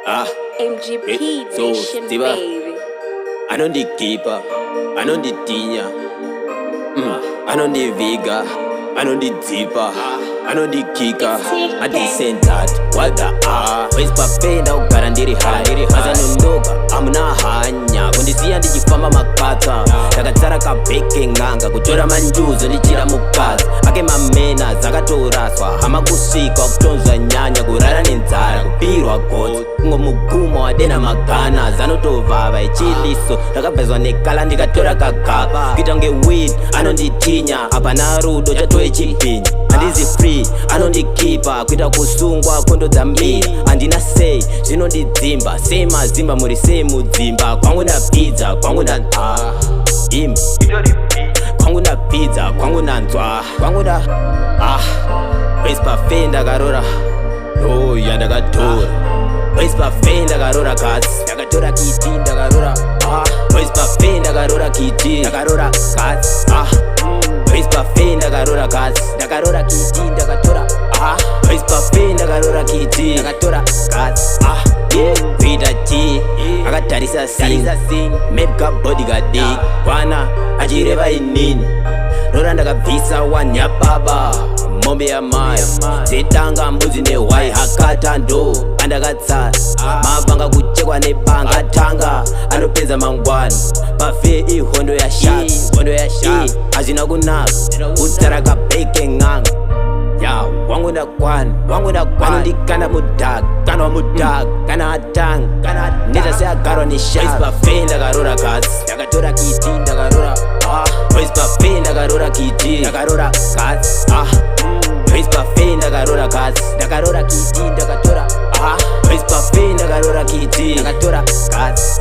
MGP So, Nation, Stipa, baby. I know the keeper, I know the tinya, I know the vega, I know the deeper, I know the kicker, I decent that, what the Where's papenda ugara ndiri high, mazanondoka, amuna hanya, kundisiya ndichifamba makata, ndakatsara kabheke ng'anga, kutora manjuzo ndichira mukadzi, ake mamena dzakatoraswa, hama kusvika kutonzwa nyanya, kurara nenzara, kupirwa gotsi, kungomuguma wadena magana, zanotovava ichiliso, rakabvezwa nekala ndikatora kagaba, kuita nge weed, anonditinya, apana rudo chatoe chipinyi, handizi free, anondikeepa, kuita kusungwa kondo dzambiri, handina sei, zvinondidzimba, sei mazimba muri sei mudzimba, kwangu ndapidza, kwangu imi kwangu ndapidza, kwangu ndanzwa, kwangu nda Where's Buffet Ndakaroora, oh yandakatora, Where's Buffet Ndakaroora katsi, ndakatora Kiti Ndakaroora, Where's Buffet Ndakaroora Kiti, Ndakaroora katsi, Where's Buffet Ndakaroora katsi, ndakaroora Kiti ndakatora, Where's Buffet Ndakaroora Kiti, ndakatora katsi, kuita T, akatarisa sing, make up body kadik, kwana achireva inini, rora ndakabvisa one yababa, mombe yamai, dzitanga mbudzi nehwai hakata ndo andakatsara, mabvanga kuchekwa nebanga tanga, anopedza mangwani, Buffet ihondo yashaka, hazvina kunaka, kutsara kabheke ng'anga, wangu ndakwana, ndikana mudhaka, kana wamudhaka, kana atanga, neta seagarwa neshaka. Where's Buffet Ndakaroora katsi, ndakatora Kiti Ndakaroora, Where's Buffet Ndakaroora Kiti, ndakaroora katsi, Where's Buffet Ndakaroora katsi, ndakaroora Kiti ndakatora, Where's Buffet Ndakaroora Kiti, ndakatora katsi,